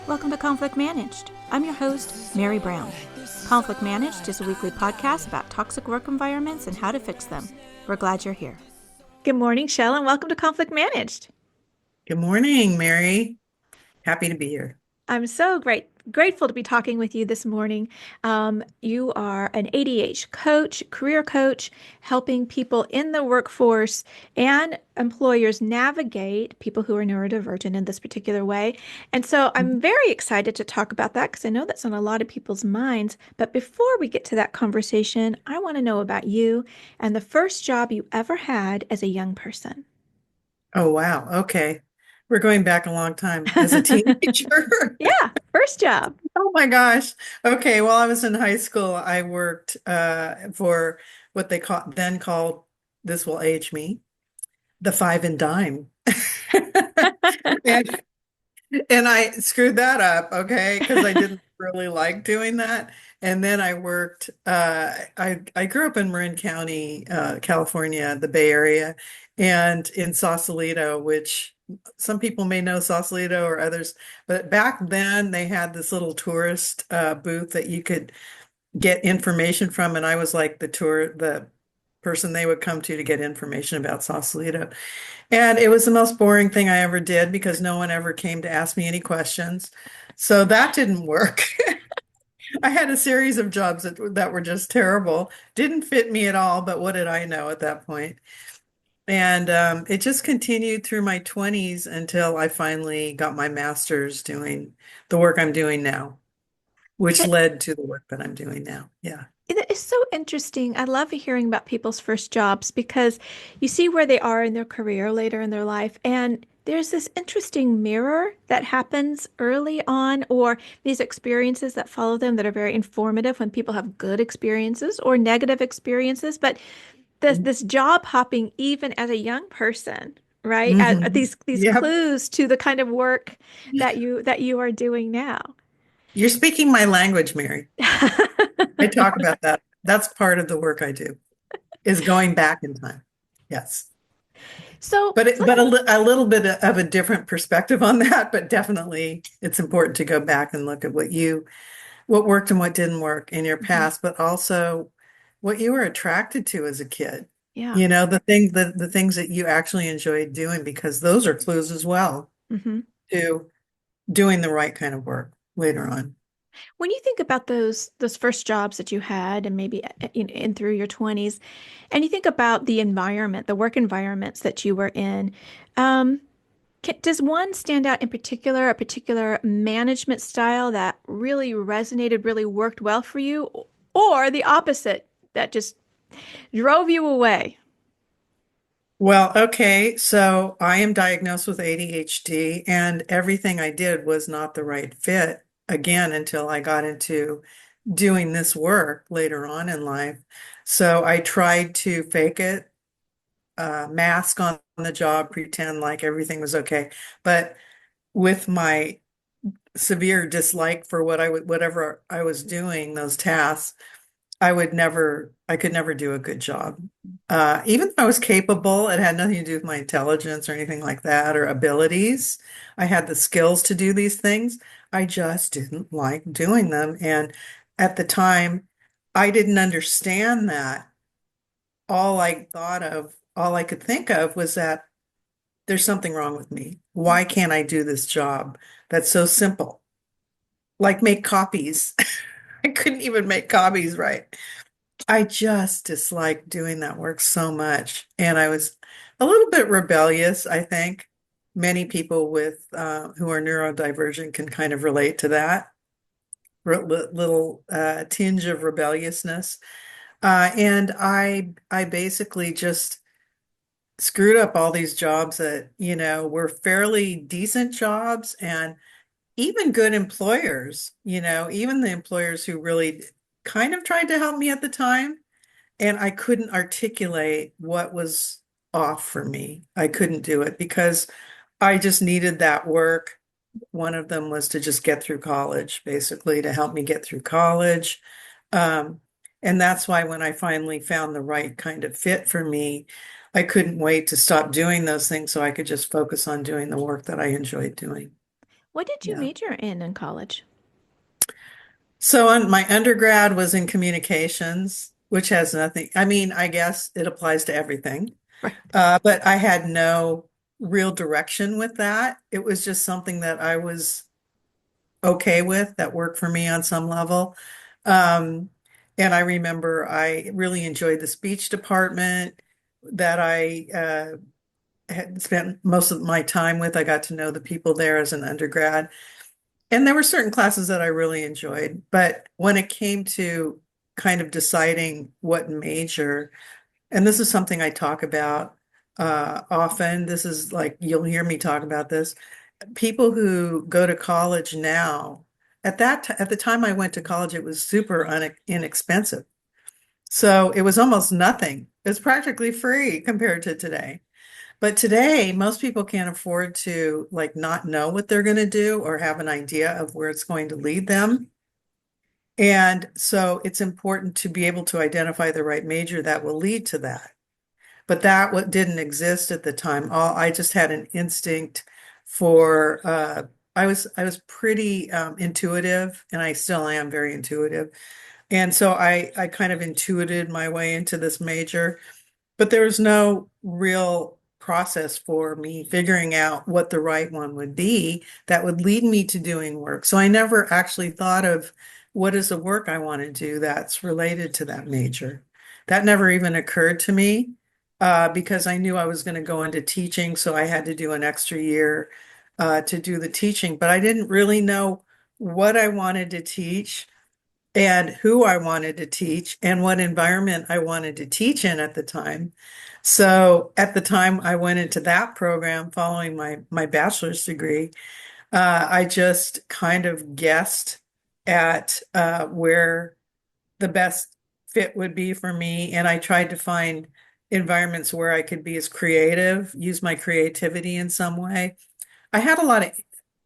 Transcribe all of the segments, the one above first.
Welcome to Conflict Managed. I'm your host, Mary Brown. Conflict Managed is a weekly podcast about toxic work environments and how to fix them. We're glad you're here. Good morning, Shell, and welcome to Conflict Managed. Good morning, Mary. Happy to be here. I'm so grateful to be talking with you this morning. You are an ADHD coach, career coach, helping people in the workforce and employers navigate people who are neurodivergent in this particular way. And so I'm very excited to talk about that because I know that's on a lot of people's minds. But before we get to that conversation, I want to know about you and the first job you ever had as a young person. Oh, wow. Okay. We're going back a long time as a teenager. Yeah, first job. Oh my gosh. Okay. While I was in high school, I worked for what they then called, this will age me, the five and dime. And, and I screwed that up, okay, because I didn't really like doing that. And then I worked, I grew up in Marin County, California, the Bay Area, and in Sausalito, which some people may know Sausalito or others, but back then they had this little tourist booth that you could get information from, and I was like the person they would come to get information about Sausalito. And it was the most boring thing I ever did because no one ever came to ask me any questions. So that didn't work. I had a series of jobs that were just terrible, didn't fit me at all, but what did I know at that point? And it just continued through my 20s until I finally got my master's doing the work I'm doing now, which led to the work that I'm doing now. Yeah. It is so interesting. I love hearing about people's first jobs because you see where they are in their career later in their life. And there's this interesting mirror that happens early on, or these experiences that follow them that are very informative when people have good experiences or negative experiences. But this job hopping, even as a young person, right? Hmm. These Yep. clues to the kind of work that you are doing now. You're speaking my language, Mary. I talk about that. That's part of the work I do, is going back in time. Yes. So But a little bit of a different perspective on that, but definitely it's important to go back and look at what worked and what didn't work in your Mhm. past, but also what you were attracted to as a kid. Yeah. You know, the things that you actually enjoyed doing, because those are clues as well hmm to doing the right kind of work later on. When you think about those first jobs that you had and maybe in through your 20s, and you think about the environment, the work environments that you were in, um, does one stand out in particular, a particular management style that really resonated, really worked well for you, or the opposite that just drove you away? Well, okay, so I am diagnosed with ADHD, and everything I did was not the right fit again until I got into doing this work later on in life. So I tried to fake it, mask on the job, pretend like everything was okay. But with my severe dislike for whatever I was doing, those tasks, I could never do a good job. Even though I was capable, it had nothing to do with my intelligence or anything like that or abilities. I had the skills to do these things. I just didn't like doing them. And at the time, I didn't understand that. All I could think of was that there's something wrong with me. Why can't I do this job that's so simple? Like make copies. I couldn't even make copies right. I just dislike doing that work so much. And I was a little bit rebellious, I think. Many people with who are neurodivergent can kind of relate to that little tinge of rebelliousness. And I basically just screwed up all these jobs that, were fairly decent jobs and even good employers, even the employers who really kind of tried to help me at the time. And I couldn't articulate what was off for me. I couldn't do it because I just needed that work. One of them was to just get through college, basically, to help me get through college. Um, and that's why when I finally found the right kind of fit for me, I couldn't wait to stop doing those things so I could just focus on doing the work that I enjoyed doing. What did you Yeah. major in college? So my undergrad was in communications, which has nothing, I mean, I guess it applies to everything. Right. But I had no real direction with that. It was just something that I was okay with, that worked for me on some level. Um, and I remember I really enjoyed the speech department that I had spent most of my time with. I got to know the people there as an undergrad. And there were certain classes that I really enjoyed. But when it came to kind of deciding what major, and this is something I talk about often. This is like, you'll hear me talk about this. People who go to college now, at the time I went to college, it was super inexpensive. So it was almost nothing. It's practically free compared to today. But today, most people can't afford to like not know what they're going to do or have an idea of where it's going to lead them. And so it's important to be able to identify the right major that will lead to that. But that what didn't exist at the time. All I just had an instinct for I was pretty intuitive, and I still am very intuitive. And so I kind of intuited my way into this major. But there was no real process for me figuring out what the right one would be that would lead me to doing work. So I never actually thought of what is the work I want to do that's related to that major. That never even occurred to me because I knew I was going to go into teaching. So I had to do an extra year to do the teaching, but I didn't really know what I wanted to teach and who I wanted to teach and what environment I wanted to teach in at the time. So at the time I went into that program following my bachelor's degree, I just kind of guessed at where the best fit would be for me. And I tried to find environments where I could be as creative, use my creativity in some way. I had a lot of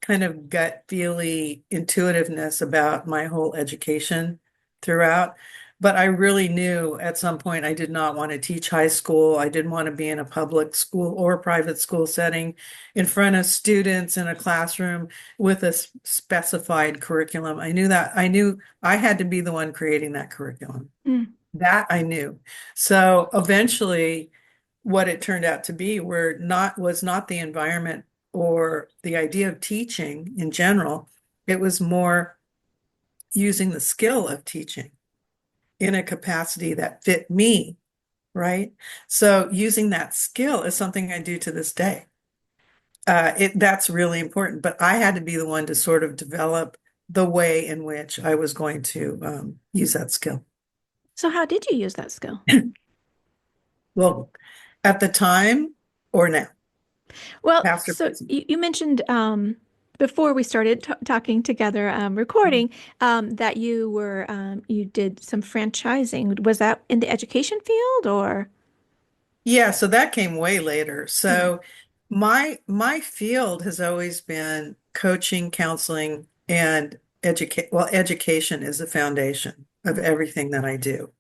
kind of gut feely intuitiveness about my whole education throughout, but I really knew at some point I did not want to teach high school. I didn't want to be in a public school or private school setting in front of students in a classroom with a specified curriculum. I knew I had to be the one creating that curriculum. Mm. That I knew. So eventually, what it turned out to be was not the environment or the idea of teaching in general. It was more using the skill of teaching in a capacity that fit me, right? So using that skill is something I do to this day. That's really important, but I had to be the one to sort of develop the way in which I was going to use that skill. So how did you use that skill? Well, at the time or now, Well, past or so present. you mentioned before we started t talking together, recording, that you did some franchising. Was that in the education field or? Yeah, so that came way later. Hmm. So my field has always been coaching, counseling, and education is the foundation of everything that I do.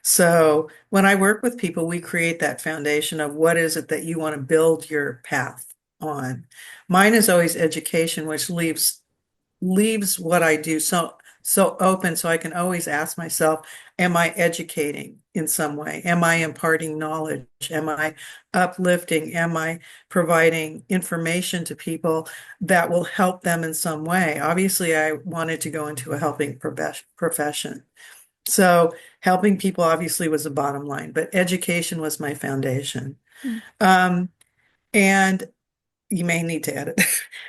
So when I work with people, we create that foundation of what is it that you want to build your path on. Mine is always education, which leaves what I do so open so I can always ask myself, am I educating in some way? Am I imparting knowledge? Am I uplifting? Am I providing information to people that will help them in some way? Obviously, I wanted to go into a helping profession. So helping people obviously was the bottom line, but education was my foundation. Hmm. Um, and you may need to edit.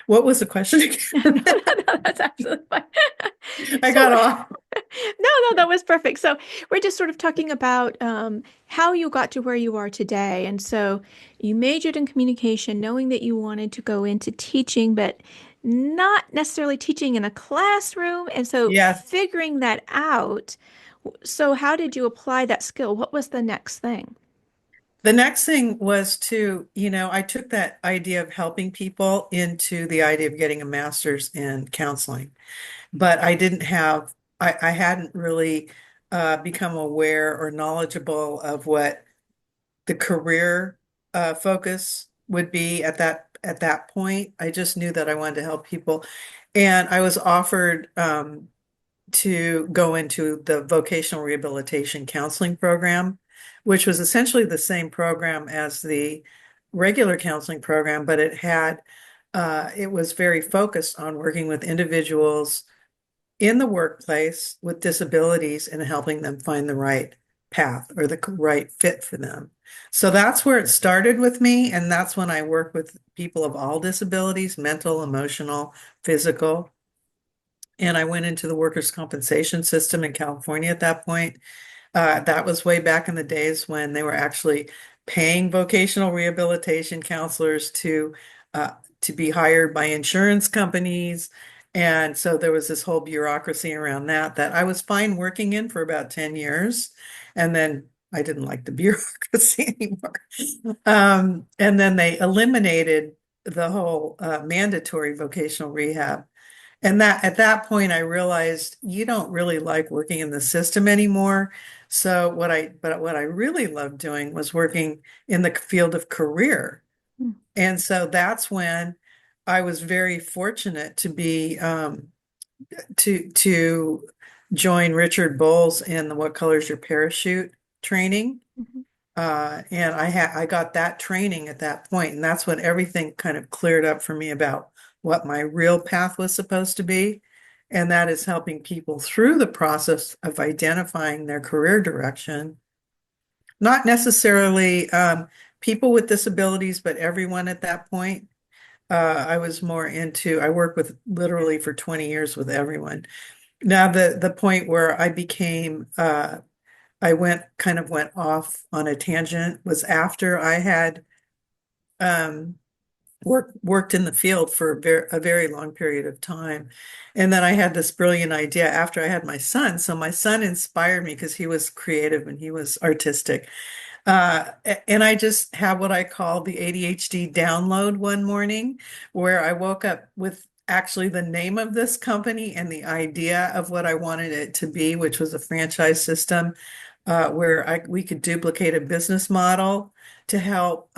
What was the question No, again? no, no, that's absolutely fine. I So got we're, off. no, that was perfect. So we're just sort of talking about how you got to where you are today. And so you majored in communication, knowing that you wanted to go into teaching, but not necessarily teaching in a classroom. And so Yes. figuring that out. So how did you apply that skill? What was the next thing? The next thing was I took that idea of helping people into the idea of getting a master's in counseling, but I hadn't really become aware or knowledgeable of what the career focus would be at that point. I just knew that I wanted to help people. And I was offered to go into the vocational rehabilitation counseling program, which was essentially the same program as the regular counseling program, but it was very focused on working with individuals in the workplace with disabilities and helping them find the right path or the right fit for them. So that's where it started with me. And that's when I work with people of all disabilities, mental, emotional, physical. And I went into the workers' compensation system in California at that point. That was way back in the days when they were actually paying vocational rehabilitation counselors to be hired by insurance companies. And so there was this whole bureaucracy around that I was fine working in for about 10 years. And then I didn't like the bureaucracy anymore. And then they eliminated the whole mandatory vocational rehab. And that at that point, I realized you don't really like working in the system anymore. So what I really loved doing was working in the field of career. Mm. And so that's when I was very fortunate to be to join Richard Bowles in the What Color's Your Parachute training. Mhm. And I got that training at that point, and that's when everything kind of cleared up for me about what my real path was supposed to be. And that is helping people through the process of identifying their career direction, not necessarily people with disabilities, but everyone at that point. I worked with literally for 20 years with everyone. Now, the point where I went off on a tangent was after I had um, worked in the field for a very long period of time. And then I had this brilliant idea after I had my son. So my son inspired me because he was creative and he was artistic. And I just have what I call the ADHD download one morning, where I woke up with actually the name of this company and the idea of what I wanted it to be, which was a franchise system where we could duplicate a business model to help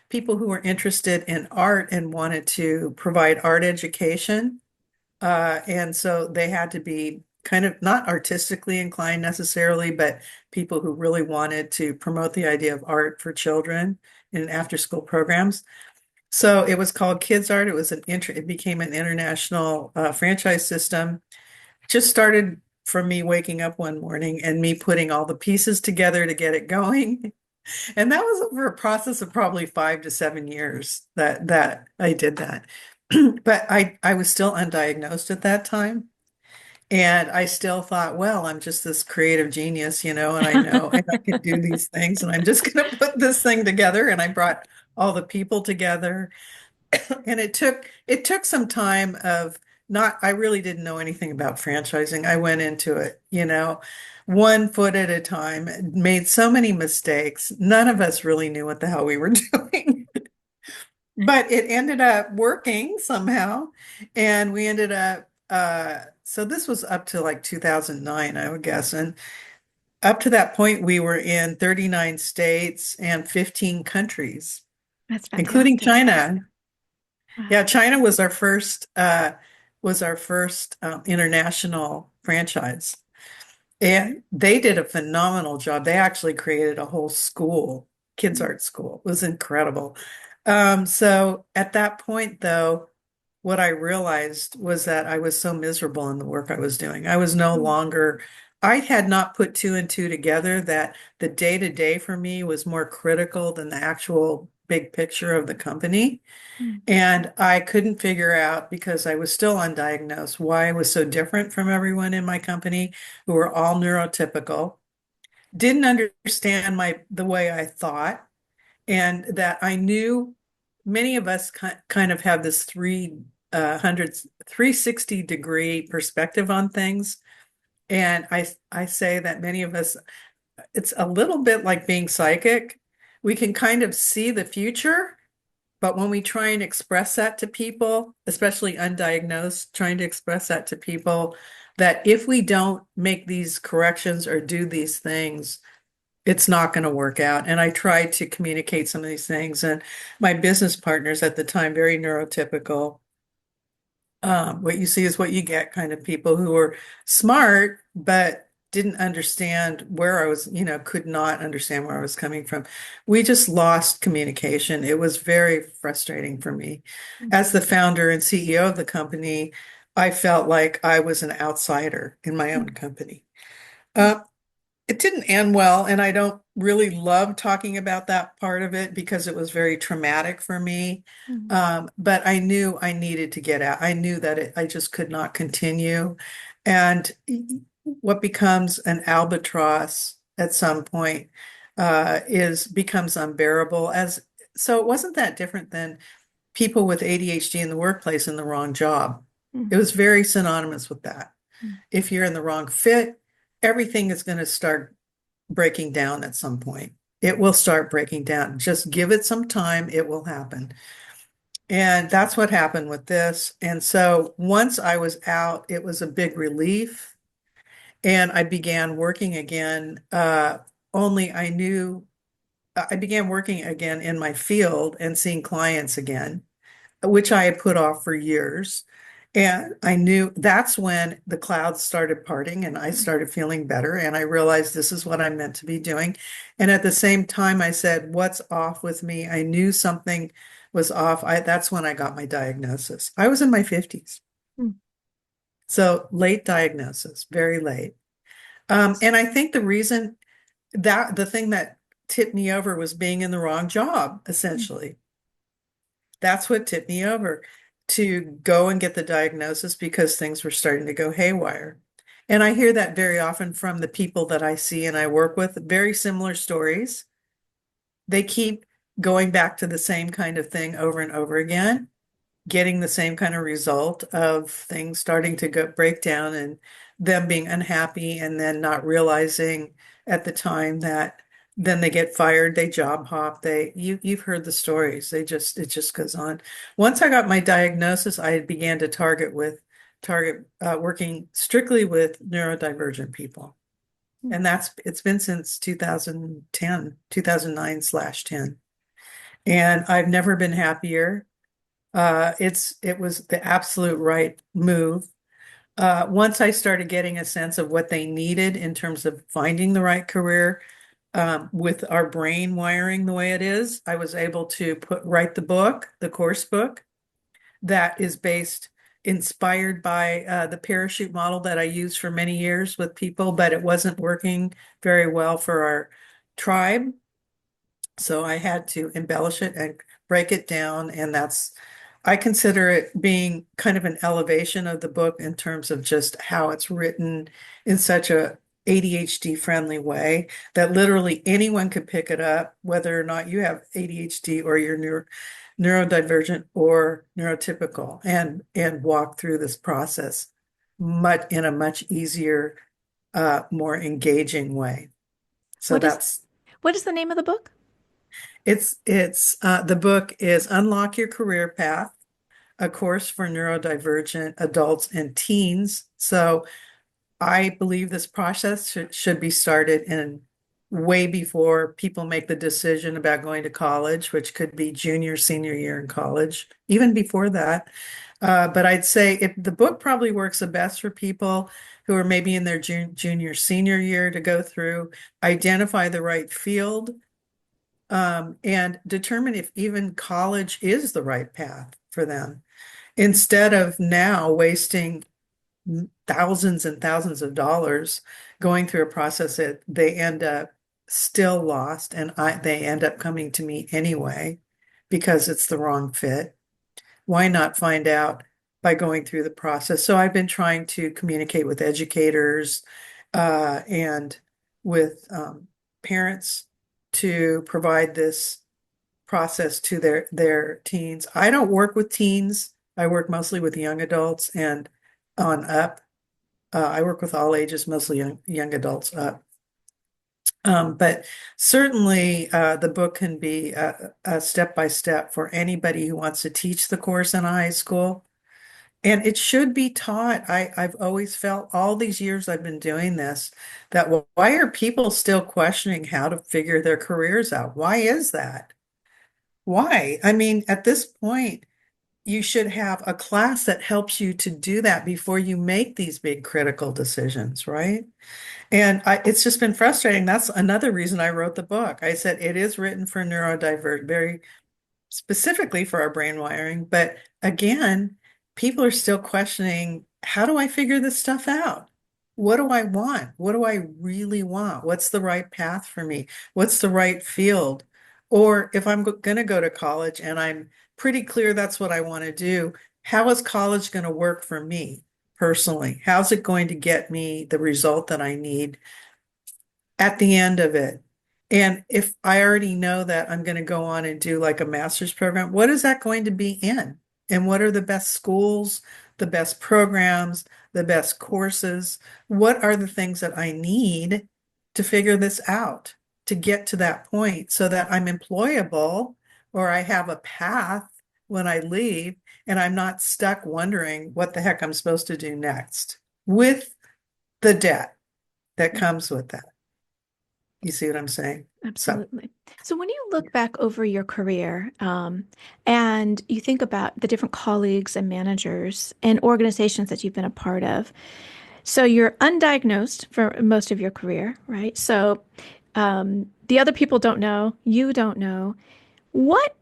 people who were interested in art and wanted to provide art education. And so they had to be kind of not artistically inclined necessarily, but people who really wanted to promote the idea of art for children in after school programs. So it was called Kids Art. It became an international franchise system. Just started from me waking up one morning and me putting all the pieces together to get it going. And that was over a process of probably 5 to 7 years that I did that. But I was still undiagnosed at that time. And I still thought, well, I'm just this creative genius, and I know and I can do these things, and I'm just going to put this thing together. And I brought all the people together, and it took some time of not, I really didn't know anything about franchising. I went into it, 1 foot at a time, made so many mistakes. None of us really knew what the hell we were doing. But it ended up working somehow. And we ended up, so this was up to like 2009, I would guess. And up to that point, we were in 39 states and 15 countries, That's including fantastic. China. Wow. Yeah, China was our first international franchise. And they did a phenomenal job. They actually created a whole school, kids Mm. art school. It was incredible. So at that point, though, what I realized was that I was so miserable in the work I was doing. I had not put two and two together that the day to day for me was more critical than the actual big picture of the company. Mm. And I couldn't figure out, because I was still undiagnosed, why I was so different from everyone in my company who were all neurotypical, didn't understand the way I thought, and that I knew many of us kind of have this 360-degree perspective on things. And I say that many of us, it's a little bit like being psychic. We can kind of see the future, but when we try and express that to people, especially undiagnosed, trying to express that to people, that if we don't make these corrections or do these things, it's not going to work out. And I tried to communicate some of these things. And my business partners at the time, very neurotypical, what you see is what you get kind of people who were smart, but didn't understand where I was, could not understand where I was coming from. We just lost communication. It was very frustrating for me. As the founder and CEO of the company, I felt like I was an outsider in my own company. Uh, it didn't end well, and I don't really love talking about that part of it because it was very traumatic for me. But I knew I needed to get out. I knew that I just could not continue. And what becomes an albatross at some point is becomes unbearable. So it wasn't that different than people with ADHD in the workplace in the wrong job. It was very synonymous with that. If you're in the wrong fit, everything is going to start breaking down at some point. It will start breaking down. Just give it some time, it will happen. And that's what happened with this. And so once I was out, it was a big relief. And I began working again. Only I knew I began working again in my field and seeing clients again, which I had put off for years. And I knew that's when the clouds started parting and I started feeling better. And I realized this is what I'm meant to be doing. And at the same time, I said, what's off with me? I knew something was off. That's when I got my diagnosis. I was in my 50s. So late diagnosis, very late. And I think the reason that the thing that tipped me over was being in the wrong job, essentially. That's what tipped me over to go and get the diagnosis because things were starting to go haywire. And I hear that very often from the people that I see and I work with, very similar stories. They keep going back to the same kind of thing over and over again, getting the same kind of result of things starting to go break down and them being unhappy and then not realizing at the time that then they get fired, they job hop, you've heard the stories. It just goes on. Once I got my diagnosis, I began to target working strictly with neurodivergent people. And it's been since 2010, 2009/10. And I've never been happier. It was the absolute right move. Once I started getting a sense of what they needed in terms of finding the right career, with our brain wiring the way it is, I was able to write the course book that is inspired by the parachute model that I used for many years with people, but it wasn't working very well for our tribe. So I had to embellish it and break it down. And I consider it being kind of an elevation of the book in terms of just how it's written in such a ADHD friendly way that literally anyone could pick it up, whether or not you have ADHD or you're neurodivergent or neurotypical, and walk through this process in a much easier, more engaging way. So What is what is the name of the book? the book is Unlock Your Career Path, a course for neurodivergent adults and teens. So I believe this process should be started in way before people make the decision about going to college, which could be junior, senior year in college, even before that. But I'd say the book probably works the best for people who are maybe in their junior, senior year to go through, identify the right field, and determine if even college is the right path for them, instead of now wasting thousands and thousands of dollars going through a process that they end up still lost, and they end up coming to me anyway because it's the wrong fit. Why not find out by going through the process? So I've been trying to communicate with educators and with parents to provide this process to their teens. I don't work with teens. I work mostly with young adults and on up. I work with all ages, mostly young adults up. But certainly the book can be a step by step for anybody who wants to teach the course in a high school. And it should be taught. I've always felt all these years I've been doing this, that why are people still questioning how to figure their careers out? Why is that? Why? I mean, at this point, you should have a class that helps you to do that before you make these big critical decisions, right? And it's just been frustrating. That's another reason I wrote the book. I said it is written for neurodivergent, very specifically for our brain wiring. But again, people are still questioning, how do I figure this stuff out? What do I want? What do I really want? What's the right path for me? What's the right field? Or if I'm going to go to college and I'm pretty clear that's what I want to do, how is college going to work for me personally? How's it going to get me the result that I need at the end of it? And if I already know that I'm going to go on and do like a master's program, what is that going to be in? And what are the best schools, the best programs, the best courses? What are the things that I need to figure this out, to get to that point so that I'm employable or I have a path when I leave and I'm not stuck wondering what the heck I'm supposed to do next with the debt that comes with that. You see what I'm saying? So, Absolutely. So when you look back over your career, and you think about the different colleagues and managers and organizations that you've been a part of, so you're undiagnosed for most of your career, right? So the other people don't know, you don't know. What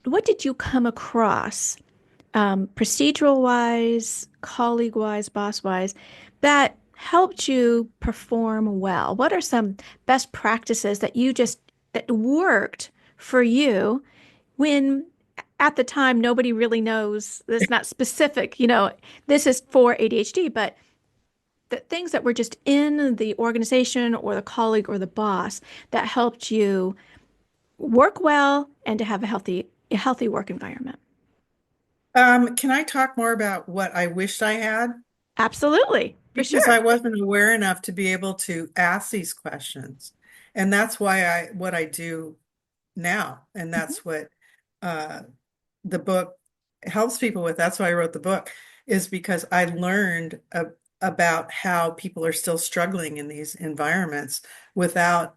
what did you come across, procedural wise, colleague wise, boss wise, that helped you perform well? What are some best practices that you just that worked for you when at the time nobody really knows? It's not specific, this is for ADHD, but the things that were just in the organization or the colleague or the boss that helped you work well and to have a healthy work environment. can I talk more about what I wished I had? Absolutely, for Because I sure. wasn't aware enough to be able to ask these questions. And that's why what I do now. And Mhm. that's what uh, the book helps people with. That's why I wrote the book, is because I learned about how people are still struggling in these environments without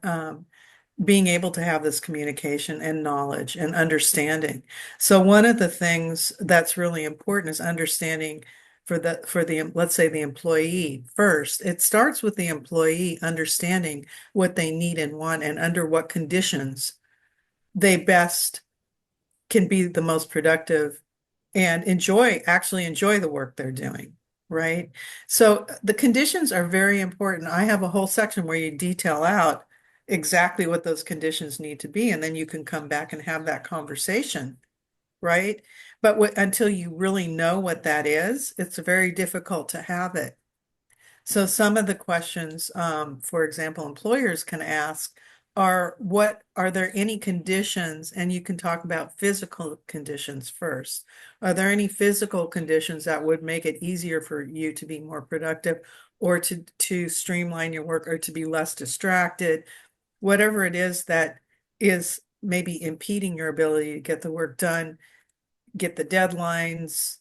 being able to have this communication and knowledge and understanding. So one of the things that's really important is understanding for the let's say the employee first. It starts with the employee understanding what they need and want and under what conditions they best can be the most productive and actually enjoy the work they're doing, right? So the conditions are very important. I have a whole section where you detail out exactly what those conditions need to be, and then you can come back and have that conversation, right? But until you really know what that is, it's very difficult to have it. So some of the questions, for example, employers can ask are there any conditions, and you can talk about physical conditions first. Are there any physical conditions that would make it easier for you to be more productive or to streamline your work or to be less distracted? Whatever it is that is maybe impeding your ability to get the work done, get the deadlines,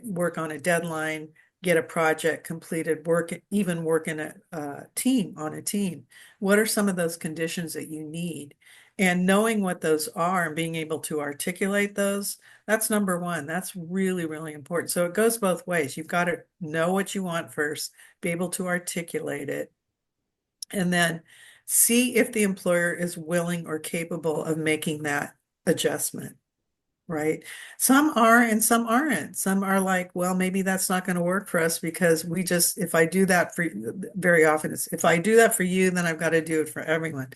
work on a deadline, get a project completed, even work in a team on a team. What are some of those conditions that you need? And knowing what those are and being able to articulate those, that's number one. That's really, really important. So it goes both ways. You've got to know what you want first, be able to articulate it, and then see if the employer is willing or capable of making that adjustment. Right. Some are and some aren't. Some are like, well, maybe that's not going to work for us because if I do that very often, it's if I do that for you, then I've got to do it for everyone.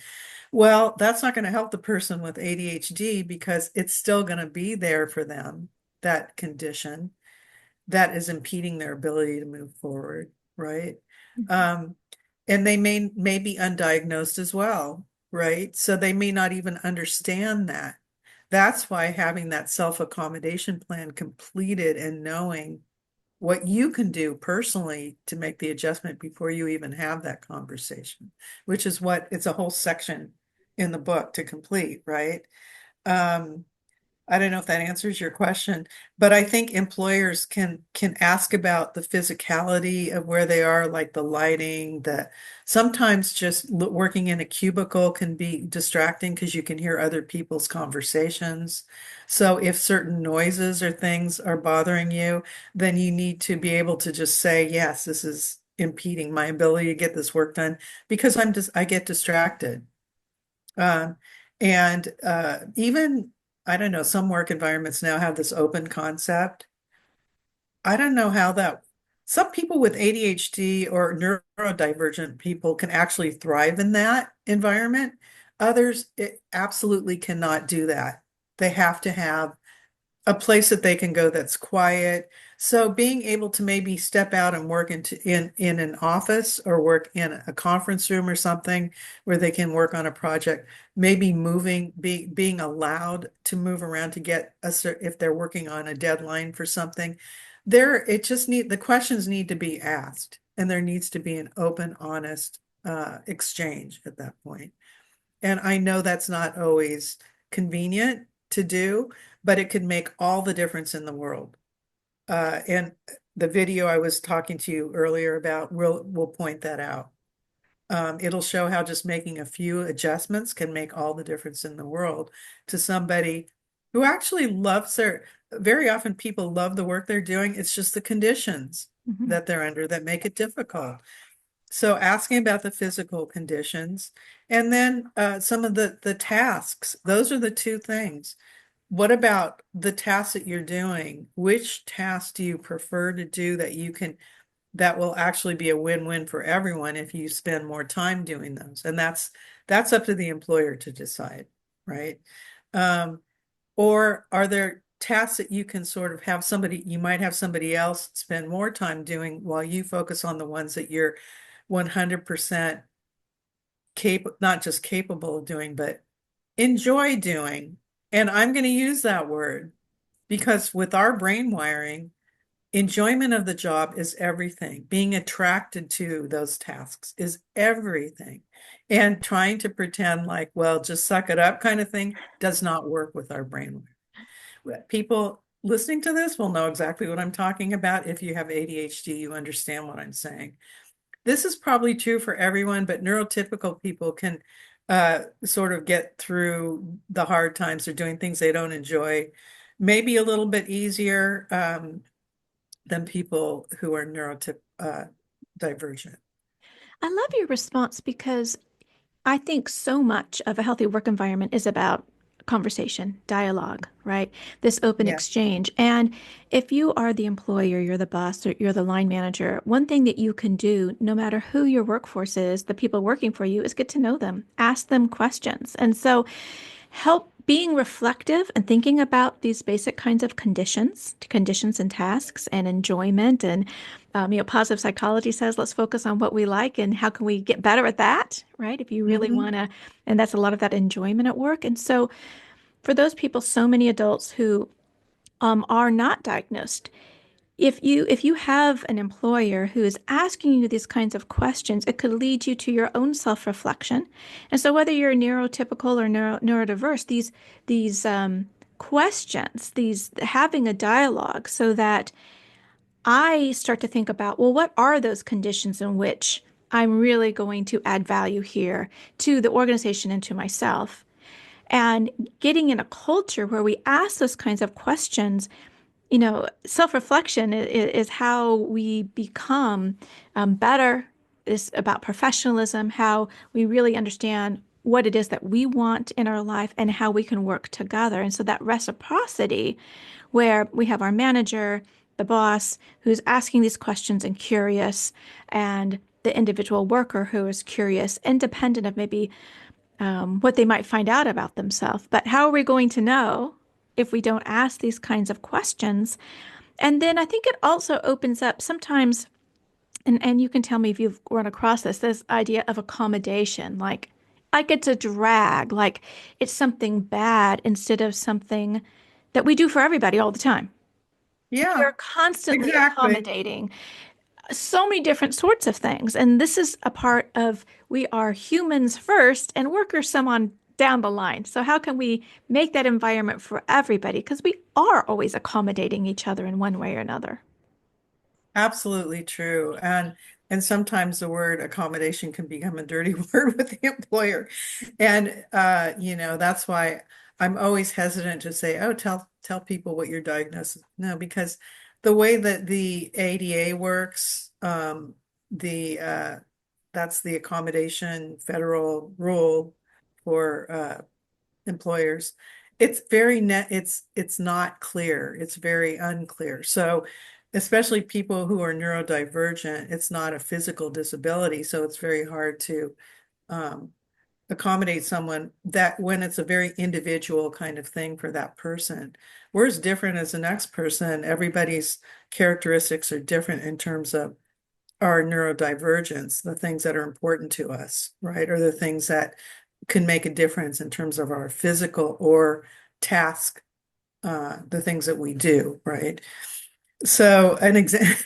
Well, that's not going to help the person with ADHD because it's still going to be there for them, that condition that is impeding their ability to move forward. Right. Um, and they may be undiagnosed as well. Right. So they may not even understand that. That's why having that self-accommodation plan completed and knowing what you can do personally to make the adjustment before you even have that conversation, which is what it's a whole section in the book to complete, right? Um, I don't know if that answers your question, but I think employers can ask about the physicality of where they are, like the lighting, that sometimes just working in a cubicle can be distracting because you can hear other people's conversations. So if certain noises or things are bothering you, then you need to be able to just say, yes, this is impeding my ability to get this work done because I get distracted. Um, and even, I don't know, some work environments now have this open concept. I don't know how some people with ADHD or neurodivergent people can actually thrive in that environment. Others, it absolutely cannot do that. They have to have a place that they can go that's quiet. So being able to maybe step out and work in an office or work in a conference room or something where they can work on a project, maybe being allowed to move around to get if they're working on a deadline for something. The questions need to be asked, and there needs to be an open, honest exchange at that point. And I know that's not always convenient to do, but it could make all the difference in the world. And the video I was talking to you earlier about will point that out. It'll show how just making a few adjustments can make all the difference in the world to somebody who actually very often people love the work they're doing. It's just the conditions Mhm. that they're under that make it difficult. So asking about the physical conditions and then some of the tasks, those are the two things. What about the tasks that you're doing? Which tasks do you prefer to do that will actually be a win-win for everyone if you spend more time doing those? And that's up to the employer to decide, right? Um, or are there tasks that you can sort of you might have somebody else spend more time doing while you focus on the ones that you're 100% not just capable of doing, but enjoy doing. And I'm going to use that word because with our brain wiring, enjoyment of the job is everything. Being attracted to those tasks is everything. And trying to pretend like, well, just suck it up kind of thing does not work with our brain. People listening to this will know exactly what I'm talking about. If you have ADHD, you understand what I'm saying. This is probably true for everyone, but neurotypical people can sort of get through the hard times or doing things they don't enjoy, maybe a little bit easier than people who are divergent. I love your response because I think so much of a healthy work environment is about conversation, dialogue, right? This open Yeah. exchange. And if you are the employer, you're the boss, or you're the line manager, one thing that you can do, no matter who your workforce is, the people working for you, is get to know them, ask them questions. And so help being reflective and thinking about these basic kinds of conditions and tasks and enjoyment and positive psychology says let's focus on what we like and how can we get better at that, right? If you really Mhm. want to, and that's a lot of that enjoyment at work. And so for those people, so many adults who are not diagnosed, if you have an employer who is asking you these kinds of questions, it could lead you to your own self-reflection. And so whether you're neurotypical or neurodiverse, these questions, these having a dialogue so that I start to think about, well, what are those conditions in which I'm really going to add value here to the organization and to myself? And getting in a culture where we ask those kinds of questions, self-reflection is how we become better. Is about professionalism, how we really understand what it is that we want in our life and how we can work together. And so that reciprocity, where we have our manager, the boss, who's asking these questions and curious, and the individual worker who is curious, independent of maybe what they might find out about themselves. But how are we going to know if we don't ask these kinds of questions? And then I think it also opens up sometimes, and you can tell me if you've run across this idea of accommodation, like it's a drag, like it's something bad instead of something that we do for everybody all the time. We Yeah, are constantly exactly. accommodating so many different sorts of things. And this is a part of we are humans first and workers some on down the line. So how can we make that environment for everybody? Because we are always accommodating each other in one way or another. Absolutely true. And sometimes the word accommodation can become a dirty word with the employer. And that's why I'm always hesitant to say, oh, tell people what your diagnosis. No, because the way that the ADA works, the that's the accommodation federal rule for employers. It's very net, it's not clear. It's very unclear. So especially people who are neurodivergent, it's not a physical disability. So it's very hard to um, accommodate someone that when it's a very individual kind of thing for that person. We're as different as the next person. Everybody's characteristics are different in terms of our neurodivergence, the things that are important to us, right? Or the things that can make a difference in terms of our physical or task, the things that we do, right? So an example,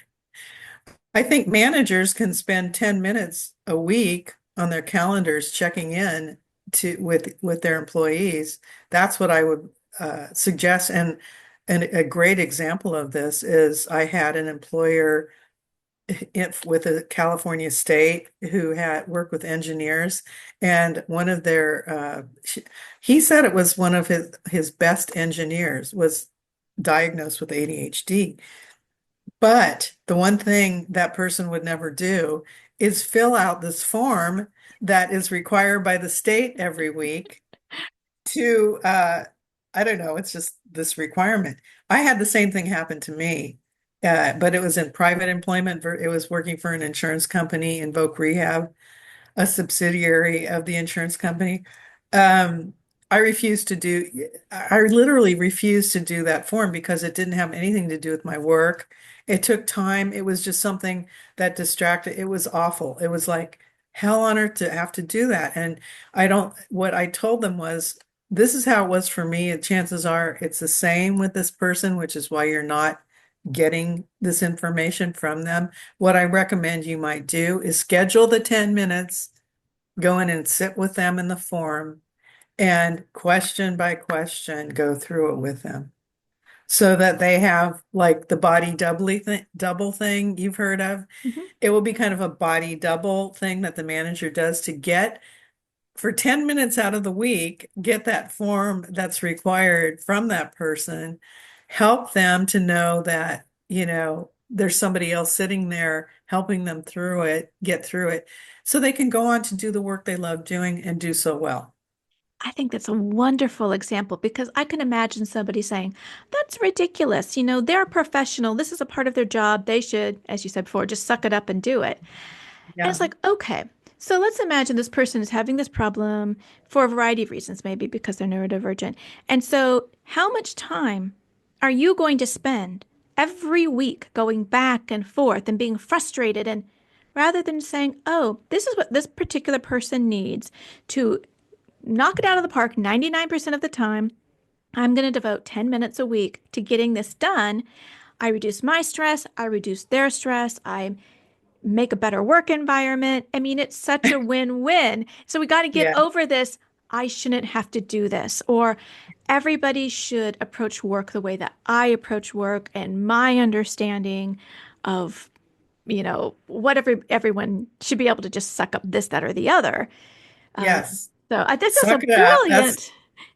I think managers can spend 10 minutes a week on their calendars checking in with their employees. That's what I would suggest. And a great example of this is I had an employer with a California state who had worked with engineers, and one of their he said it was one of his best engineers was diagnosed with ADHD. But the one thing that person would never do is fill out this form that is required by the state every week to I don't know, it's just this requirement. I had the same thing happen to me. But it was in private employment. It was working for an insurance company in Voc Rehab, a subsidiary of the insurance company. Um, I literally refused to do that form because it didn't have anything to do with my work. It took time. It was just something that distracted. It was awful. It was like hell on earth to have to do that. And what I told them was, this is how it was for me. And chances are it's the same with this person, which is why you're not getting this information from them. What I recommend you might do is schedule the 10 minutes, go in and sit with them in the forum, and question by question go through it with them so that they have like the double thing you've heard of. Mhm. It will be kind of a body double thing that the manager does to get for 10 minutes out of the week, get that form that's required from that person, help them to know that, there's somebody else sitting there helping them through it, get through it, so they can go on to do the work they love doing and do so well. I think that's a wonderful example because I can imagine somebody saying, that's ridiculous. They're a professional. This is a part of their job. They should, as you said before, just suck it up and do it. And Yeah. it's like, okay, so let's imagine this person is having this problem for a variety of reasons, maybe because they're neurodivergent. And so, how much time are you going to spend every week going back and forth and being frustrated? And rather than saying, oh, this is what this particular person needs to knock it out of the park 99% of the time, I'm going to devote 10 minutes a week to getting this done. I reduce my stress, I reduce their stress, I make a better work environment. I mean, it's such a win-win. So we got to get Yeah. over this. I shouldn't have to do this, or everybody should approach work the way that I approach work and my understanding of, what everyone should be able to just suck up this, that, or the other. Yes. So I think that's a Suck it up. brilliant. Is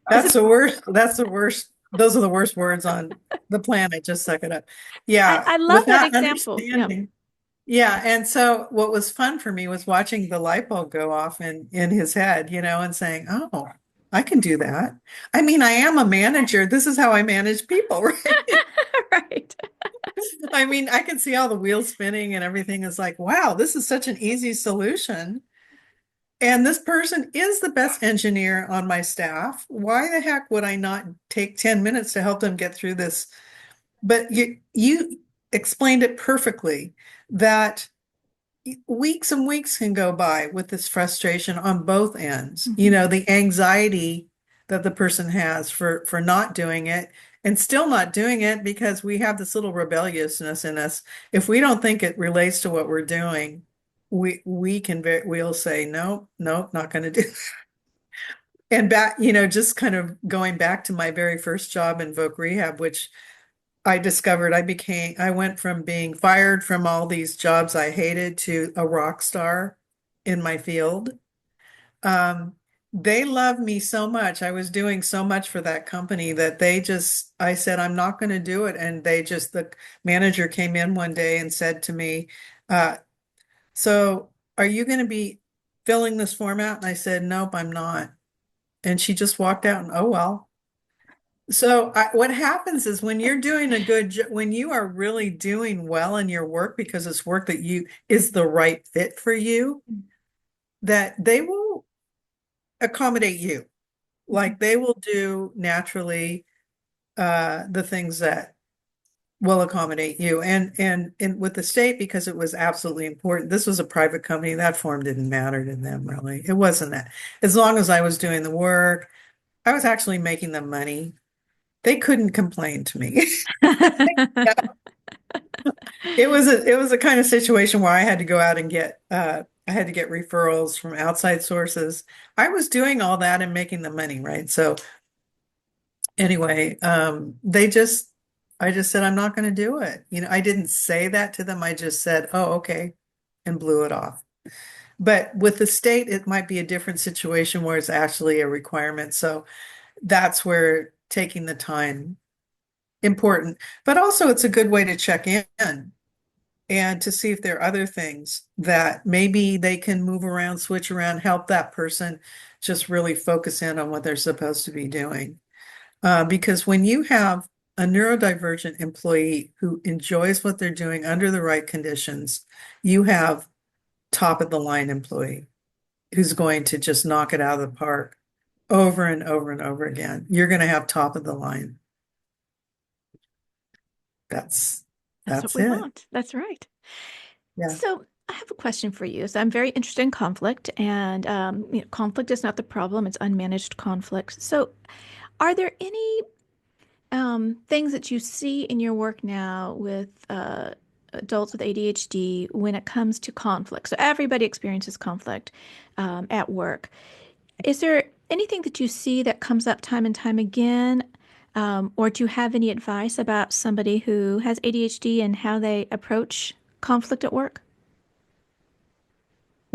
That's it? the worst. That's the worst. Those are the worst words on the planet. Just suck it up. Yeah. I love that Without example. Yeah. understanding. Yeah, and so what was fun for me was watching the light bulb go off in his head, and saying, "Oh, I can do that." I mean, I am a manager. This is how I manage people, right? Right. I mean, I can see all the wheels spinning and everything is like, "Wow, this is such an easy solution." And this person is the best engineer on my staff. Why the heck would I not take 10 minutes to help them get through this? But you explained it perfectly that weeks and weeks can go by with this frustration on both ends. Mhm. The anxiety that the person has for not doing it and still not doing it because we have this little rebelliousness in us. If we don't think it relates to what we're doing, we'll say no, not going to do. And back, just kind of going back to my very first job in Voc Rehab, which I discovered I went from being fired from all these jobs I hated to a rock star in my field. Um, they loved me so much. I was doing so much for that company that I said, I'm not going to do it. And the manager came in one day and said to me, uh, so are you going to be filling this form out? And I said, nope, I'm not. And she just walked out and, oh, well. What happens is when you're doing a good job, when you are really doing well in your work because it's work that you is the right fit for you, that they will accommodate you. Mhm. Like they will do naturally the things that will accommodate you. And with the state, because it was absolutely important, this was a private company, that form didn't matter to them really. It wasn't that. As long as I was doing the work, I was actually making them money. They couldn't complain to me. It was a kind of situation where I had to go out and I had to get referrals from outside sources. I was doing all that and making the money, right? So anyway, I just said I'm not going to do it. I didn't say that to them. I just said, "Oh, okay," and blew it off. But with the state, it might be a different situation where it's actually a requirement. So that's where taking the time important, but also it's a good way to check in and to see if there are other things that maybe they can move around, switch around, help that person just really focus in on what they're supposed to be doing. Because when you have a neurodivergent employee who enjoys what they're doing under the right conditions, you have top of the line employee who's going to just knock it out of the park over and over and over again. You're going to have top of the line. That's That's what that's we it. want. That's right. Yeah. So I have a question for you. So I'm very interested in conflict, and conflict is not the problem; it's unmanaged conflict. So, are there any things that you see in your work now with adults with ADHD when it comes to conflict? So everybody experiences conflict at work. Is there anything that you see that comes up time and time again? Or do you have any advice about somebody who has ADHD and how they approach conflict at work?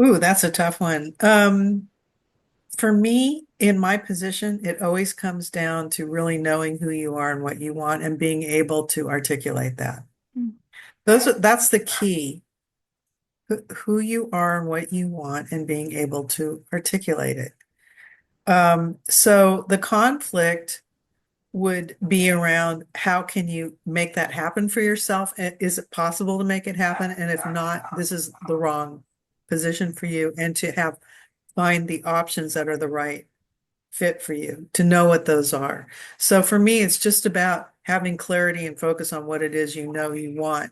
Ooh, that's a tough one. For me, in my position, it always comes down to really knowing who you are and what you want and being able to articulate that. Mm. That's the key, who you are and what you want and being able to articulate it. So the conflict would be around how can you make that happen for yourself? Is it possible to make it happen? And if not, this is the wrong position for you. And to find the options that are the right fit for you, to know what those are. So for me, it's just about having clarity and focus on what it is you want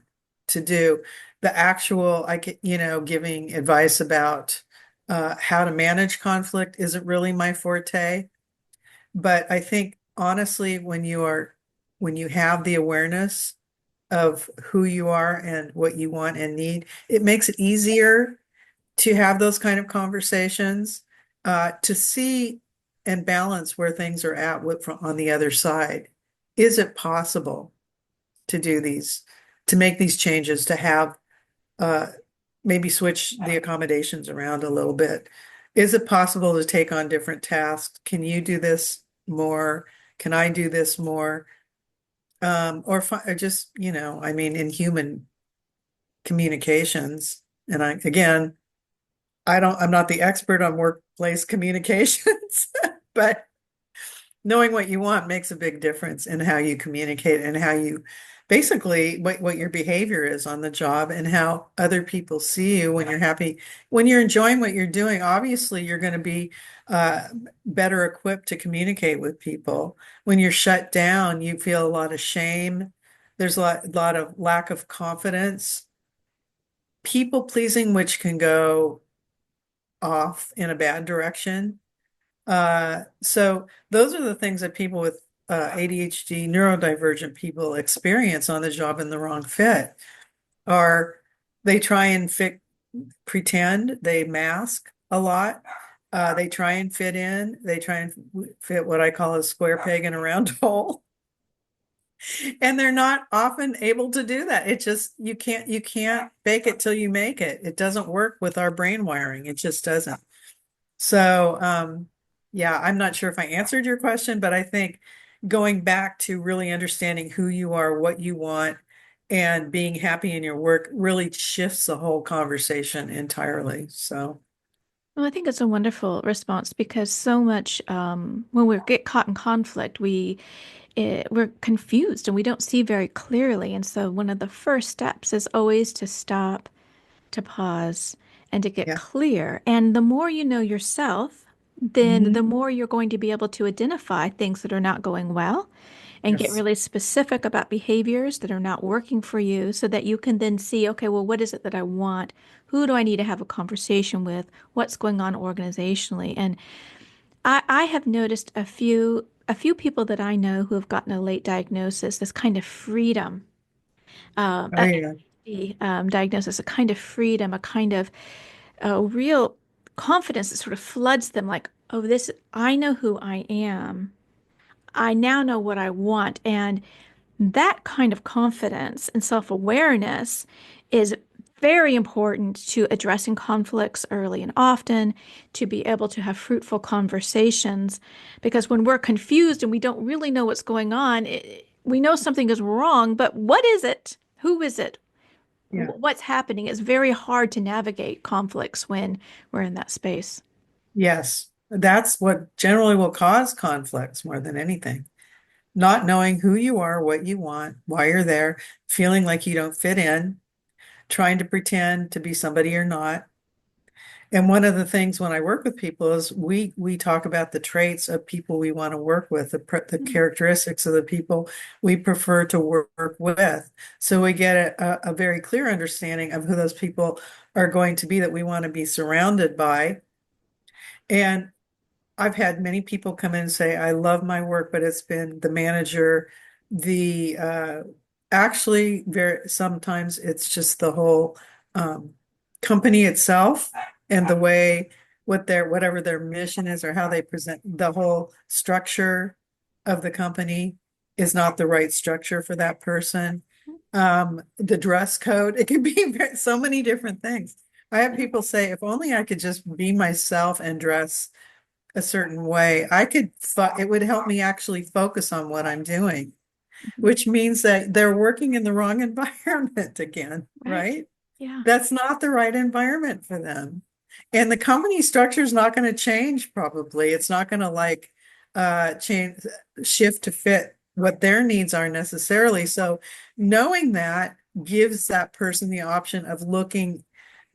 to do. The actual, giving advice about how to manage conflict isn't really my forte. But I think honestly, when you have the awareness of who you are and what you want and need, it makes it easier to have those kind of conversations, to see and balance where things are at on the other side. Is it possible to to make these changes, to have uh, maybe switch the accommodations around a little bit? Is it possible to take on different tasks? Can you do this more? Can I do this more? Or just, I mean, in human communications, and I'm not the expert on workplace communications, but knowing what you want makes a big difference in how you communicate and how you basically what your behavior is on the job and how other people see you when you're happy, when you're enjoying what you're doing. Obviously, you're going to be uh, better equipped to communicate with people. When you're shut down, you feel a lot of shame. There's lot of lack of confidence, people pleasing, which can go off in a bad direction. So those are the things that people with ADHD, neurodivergent people experience on the job in the wrong fit. Are they try and pretend, they mask a lot. They try and fit in. They try and fit what I call a square peg in a round hole. And they're not often able to do that. It just, you can't bake it till you make it. It doesn't work with our brain wiring. It just doesn't. So, yeah, I'm not sure if I answered your question, but I think going back to really understanding who you are, what you want, and being happy in your work really shifts the whole conversation entirely. So, Well, I think it's a wonderful response because so much when we get caught in conflict, we're confused and we don't see very clearly. And so one of the first steps is always to stop, to pause, and to get yeah. clear. And the more you know yourself, then Mhm. the more you're going to be able to identify things that are not going well and get Yes. really specific about behaviors that are not working for you so that you can then see, okay, well, what is it that I want? Who do I need to have a conversation with? What's going on organizationally? And I have noticed a few people that I know who have gotten a late diagnosis, this kind of freedom, Oh, a yeah. ADHD, diagnosis, a kind of freedom, a kind of real confidence that sort of floods them like, oh, this, I know who I am. I now know what I want. And that kind of confidence and self-awareness is very important to addressing conflicts early and often, to be able to have fruitful conversations. Because when we're confused and we don't really know what's going on, we know something is wrong, but what is it? Who is it? Yeah. What's happening? It's very hard to navigate conflicts when we're in that space. Yes. That's what generally will cause conflicts more than anything. Not knowing who you are, what you want, why you're there, feeling like you don't fit in, trying to pretend to be somebody you're not. And one of the things when I work with people is we talk about the traits of people we want to work with, the characteristics of the people we prefer to work with. So we get a very clear understanding of who those people are going to be that we want to be surrounded by. And I've had many people come in and say, I love my work, but it's been the manager, the actually very sometimes it's just the whole um, company itself and the way whatever their mission is or how they present the whole structure of the company is not the right structure for that person. The dress code, it can be so many different things. I have Yeah. people say, if only I could just be myself and dress a certain way, it would help me actually focus on what I'm doing, Mhm. which means that they're working in the wrong environment again, Right. right? Yeah. That's not the right environment for them. And the company structure is not going to change probably. It's not going to like change shift to fit what their needs are necessarily. So knowing that gives that person the option of looking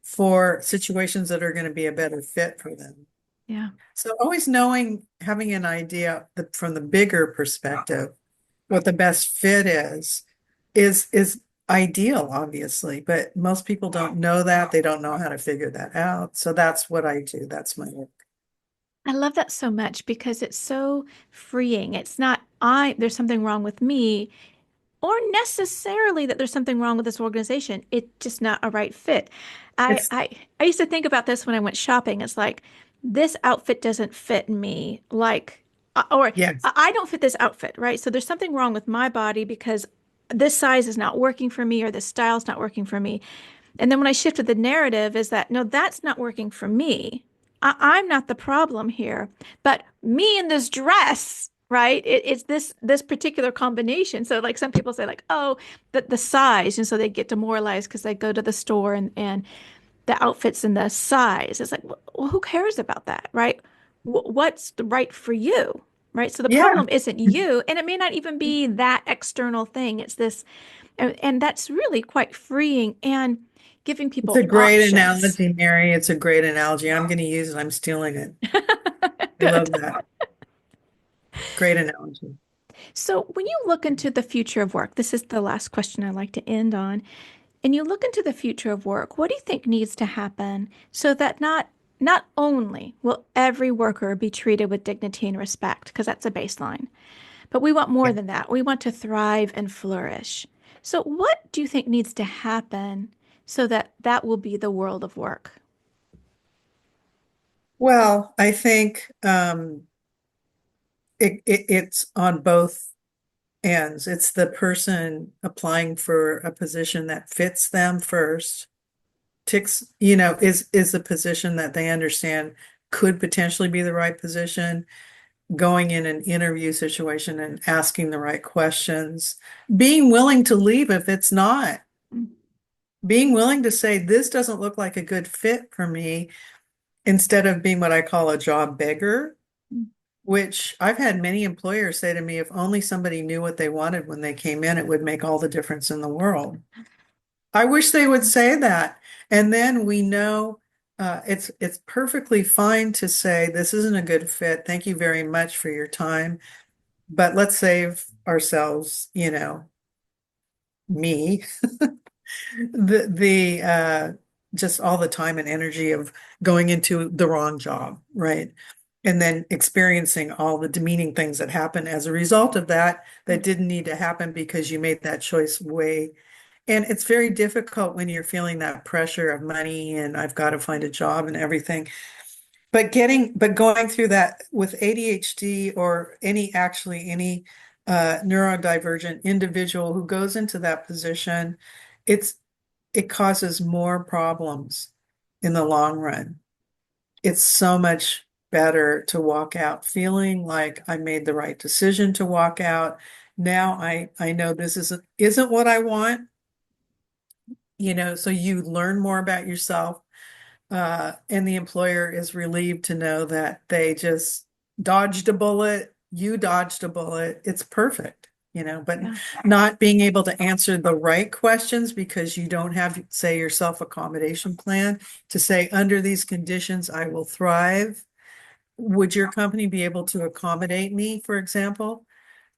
for situations that are going to be a better fit for them. Yeah. So always knowing, having an idea from the bigger perspective, what the best fit is ideal, obviously, but most people don't know that. They don't know how to figure that out. So that's what I do. That's my work. I love that so much because it's so freeing. It's not there's something wrong with me or necessarily that there's something wrong with this organization. It's just not a right fit. I It's I I used to think about this when I went shopping. It's like this outfit doesn't fit me like or yes, I don't fit this outfit, right? So there's something wrong with my body because this size is not working for me or this style is not working for me. And then when I shifted the narrative is that no, that's not working for me. I'm not the problem here, but me in this dress, right? It's this particular combination. So like some people say like, oh, the size, and so they get demoralized because they go to the store and the outfits in the size. It's like, well, who cares about that, right? What's the right for you, right? So the yeah, problem isn't you, and it may not even be that external thing. It's this, and that's really quite freeing and giving it's a people great options. analogy, Mary. It's a great analogy. I'm going to use it. I'm stealing it. I Good. love that. Great analogy. So when you look into the future of work, this is the last question I like to end on. And you look into the future of work, what do you think needs to happen so that not only will every worker be treated with dignity and respect, because that's a baseline, but we want more Yeah. than that. We want to thrive and flourish. So what do you think needs to happen so that that will be the world of work? Well, I think it's on both ends. It's the person applying for a position that fits them first, ticks, is the position that they understand could potentially be the right position, going in an interview situation and asking the right questions, being willing to leave if it's not, Mm, being willing to say, this doesn't look like a good fit for me, instead of being what I call a job beggar, mm, which I've had many employers say to me, if only somebody knew what they wanted when they came in, it would make all the difference in the world. I wish they would say that. And then we know it's perfectly fine to say this isn't a good fit. Thank you very much for your time, but let's save ourselves, me, the just all the time and energy of going into the wrong job, right? And then experiencing all the demeaning things that happen as a result of that, that mm. didn't need to happen because you made that choice way. And it's very difficult when you're feeling that pressure of money and I've got to find a job and everything. But going through that with ADHD or any neurodivergent individual who goes into that position, it's it causes more problems in the long run. It's so much better to walk out feeling like I made the right decision to walk out. Now I know this isn't what I want, so you learn more about yourself. And the employer is relieved to know that they just dodged a bullet, you dodged a bullet. It's perfect, but Yeah, not being able to answer the right questions because you don't have, say, your self-accommodation plan to say, under these conditions, I will thrive. Would your company be able to accommodate me, for example?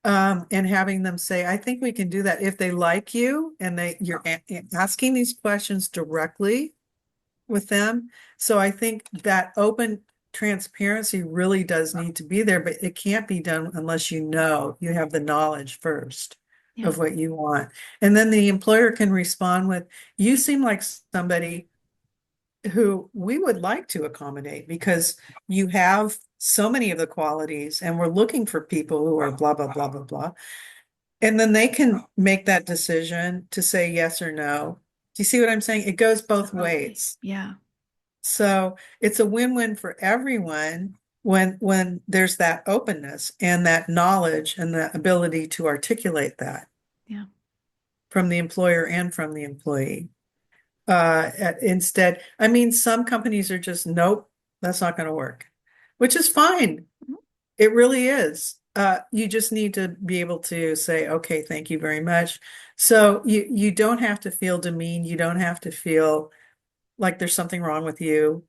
And having them say, I think we can do that if they like you and you're asking these questions directly with them. So I think that open transparency really does need to be there, but it can't be done unless you have the knowledge first yeah, of what you want. And then the employer can respond with, you seem like somebody who we would like to accommodate because you have so many of the qualities and we're looking for people who are blah, blah, blah, blah, blah. And then they can make that decision to say yes or no. Do you see what I'm saying? It goes both totally. ways. Yeah, So it's a win-win for everyone when there's that openness and that knowledge and the ability to articulate that yeah, from the employer and from the employee. Instead, I mean, some companies are just, nope, that's not going to work, which is fine. mhm, It really is. You just need to be able to say, okay, thank you very much. So you don't have to feel demeaned. You don't have to feel like there's something wrong with you.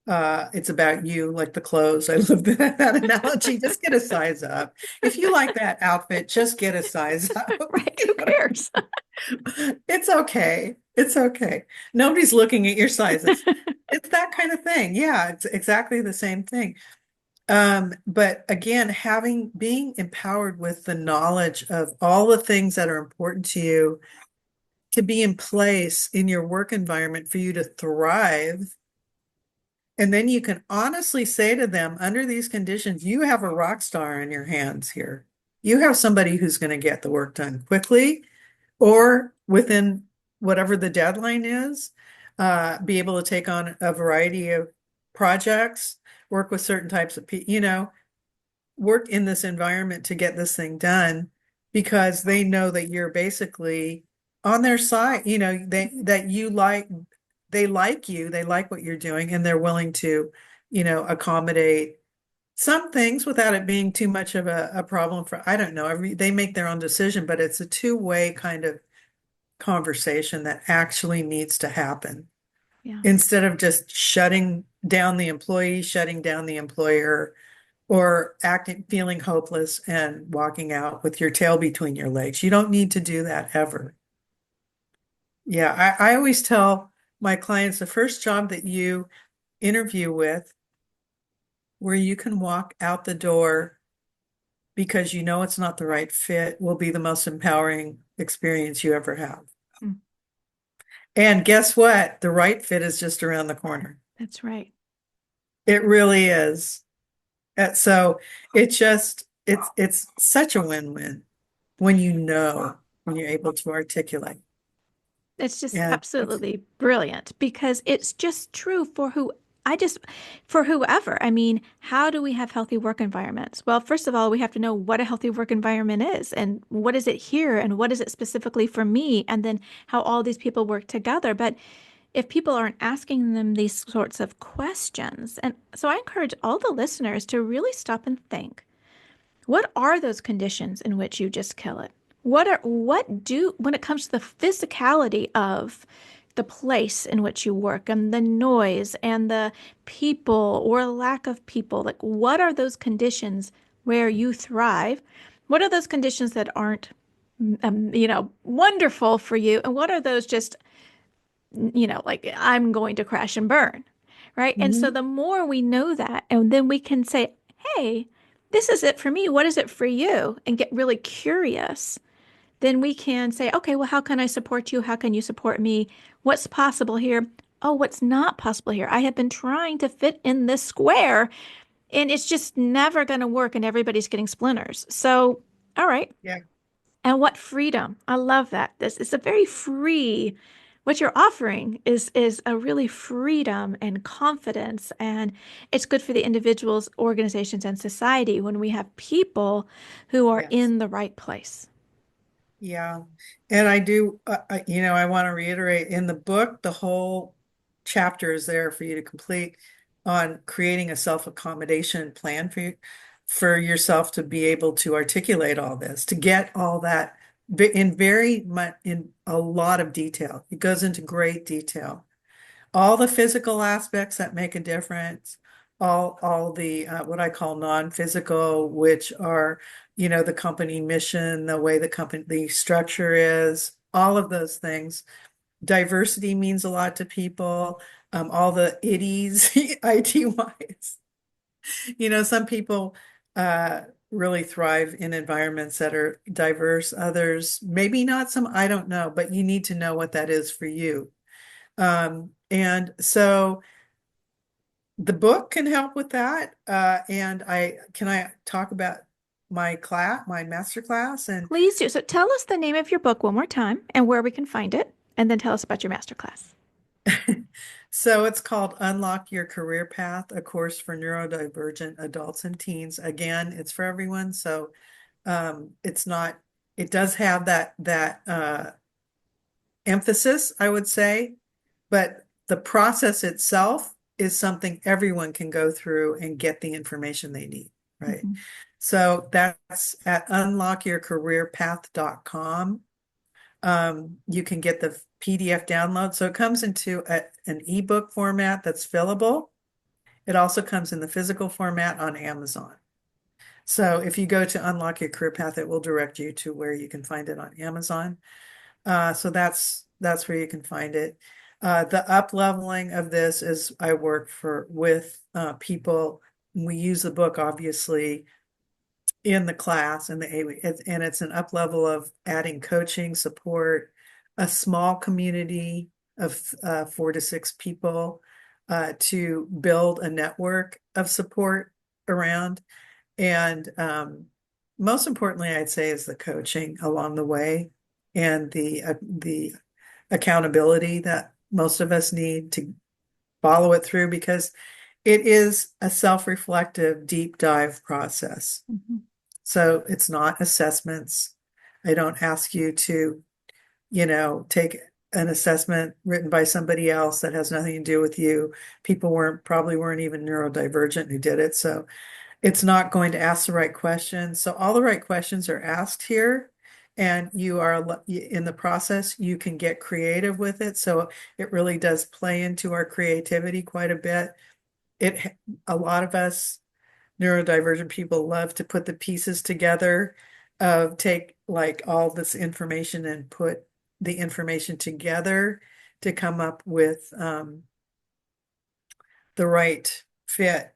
It's about you, like the clothes. I love that analogy. Just get a size up. If you like that outfit, just get a size up. right. Who cares? It's okay. It's okay. Nobody's looking at your sizes. It's that kind of thing. Yeah, it's exactly the same thing. But again, being empowered with the knowledge of all the things that are important to you to be in place in your work environment for you to thrive. And then you can honestly say to them, under these conditions, you have a rock star in your hands here. You have somebody who's going to get the work done quickly or within whatever the deadline is, be able to take on a variety of projects, work with certain types of people, work in this environment to get this thing done because they know that you're basically on their side, they like you, they like what you're doing, and they're willing to, accommodate some things without it being too much of a problem for, I don't know, they make their own decision, but it's a two-way kind of conversation that actually needs to happen Yeah, instead of just shutting down the employee, shutting down the employer, or feeling hopeless and walking out with your tail between your legs. You don't need to do that ever. Yeah, I always tell my clients the first job that you interview with, where you can walk out the door because you know it's not the right fit, will be the most empowering experience you ever have. mm, And guess what? The right fit is just around the corner. that's right. It really is. So it's such a win-win when when you're able to articulate. It's just And absolutely brilliant because it's just true for for whoever. I mean, how do we have healthy work environments? Well, first of all, we have to know what a healthy work environment is and what is it here and what is it specifically for me, and then how all these people work together. But if people aren't asking them these sorts of questions, and so I encourage all the listeners to really stop and think. What are those conditions in which you just kill it? When it comes to the physicality of the place in which you work and the noise and the people or lack of people, like what are those conditions where you thrive? What are those conditions that aren't, wonderful for you? And what are those just, like I'm going to crash and burn, right? And so Mhm. the more we know that, and then we can say, hey, this is it for me. What is it for you? And get really curious. Then we can say, okay, well, how can I support you? How can you support me? What's possible here? Oh, what's not possible here? I have been trying to fit in this square and it's just never going to work and everybody's getting splinters. So, all right. Yeah. And what freedom. I love that. This is a very free, what you're offering is a really freedom and confidence. And it's good for the individuals, organizations, and society when we have people who are Yes. in the right place. Yeah. And I do, I want to reiterate in the book, the whole chapter is there for you to complete on creating a self-accommodation plan for yourself to be able to articulate all this, to get all that in very much in a lot of detail. It goes into great detail. All the physical aspects that make a difference, all the what I call non-physical, which are, the company mission, the way the structure is, all of those things. Diversity means a lot to people. All the itties, IT-wise. Some people really thrive in environments that are diverse, others maybe not some, I don't know, but you need to know what that is for you. And so the book can help with that. And I talk about my master class and Please do. So tell us the name of your book one more time and where we can find it, and then tell us about your masterclass. so it's called Unlock Your Career Path, a course for neurodivergent adults and teens. Again, it's for everyone. So it's not, it does have that emphasis, I would say, but the process itself is something everyone can go through and get the information they need, right? Mhm. So that's at unlockyourcareerpath.com. You can get the PDF download. So it comes into an ebook format that's fillable. It also comes in the physical format on Amazon. So if you go to Unlock Your Career Path, it will direct you to where you can find it on Amazon. So that's where you can find it. The up leveling of this is I work with people. We use the book obviously in the class and and it's an up level of adding coaching, support, a small community of 4 to 6 people to build a network of support around. And most importantly, I'd say is the coaching along the way and the accountability that most of us need to follow it through because it is a self-reflective deep dive process. Mhm. So it's not assessments. I don't ask you to, take an assessment written by somebody else that has nothing to do with you. People probably weren't even neurodivergent who did it. So it's not going to ask the right questions. So all the right questions are asked here, and you are in the process, you can get creative with it. So it really does play into our creativity quite a bit. It, a lot of us neurodivergent people love to put the pieces together of take like all this information and put the information together to come up with the right fit.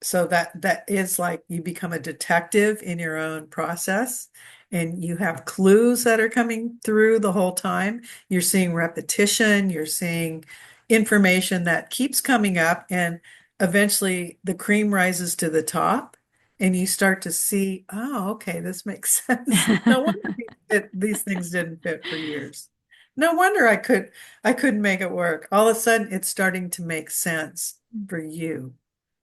So that is like you become a detective in your own process and you have clues that are coming through the whole time. You're seeing repetition, you're seeing information that keeps coming up. And eventually the cream rises to the top and you start to see, oh, okay, this makes sense. No wonder these things didn't fit for years. No wonder I couldn't make it work. All of a sudden it's starting to make sense for you.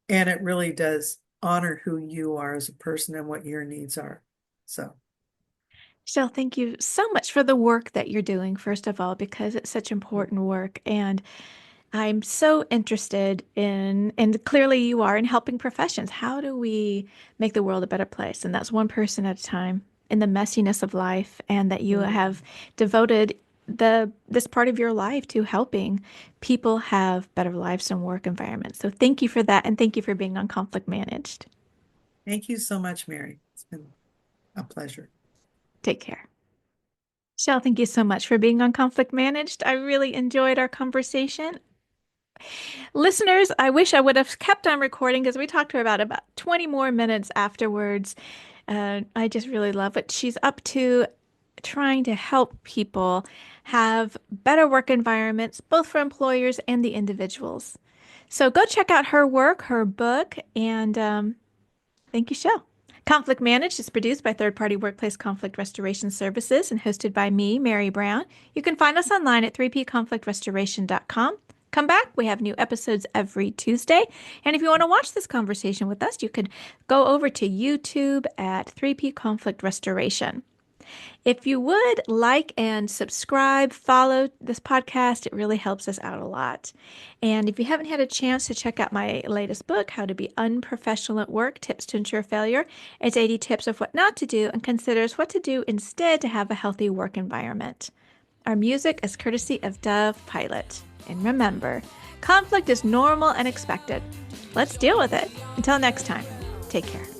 And it really does honor who you are as a person and what your needs are. So, Shell, thank you so much for the work that you're doing, first of all, because it's such important work. And I'm so interested in, and clearly you are, in helping professions. How do we make the world a better place? And that's one person at a time in the messiness of life, and that you mm, have devoted this part of your life to helping people have better lives and work environments. So thank you for that, and thank you for being on Conflict Managed. thank you so much, Mary. It's been a pleasure. Take care. Shell, thank you so much for being on Conflict Managed. I really enjoyed our conversation. Listeners, I wish I would have kept on recording because we talked to her about 20 more minutes afterwards. I just really love what she's up to, trying to help people have better work environments, both for employers and the individuals. So go check out her work, her book, and thank you, Shell. Conflict Managed is produced by Third Party Workplace Conflict Restoration Services and hosted by me, Mary Brown. You can find us online at 3pconflictrestoration.com. Come back. We have new episodes every Tuesday. And if you want to watch this conversation with us, you can go over to YouTube at 3P Conflict Restoration. If you would like and subscribe, follow this podcast, it really helps us out a lot. And if you haven't had a chance to check out my latest book, How to Be Unprofessional at Work, Tips to Ensure Failure, it's 80 tips of what not to do and considers what to do instead to have a healthy work environment. Our music is courtesy of Dove Pilot. And remember, conflict is normal and expected. Let's deal with it. Until next time, take care.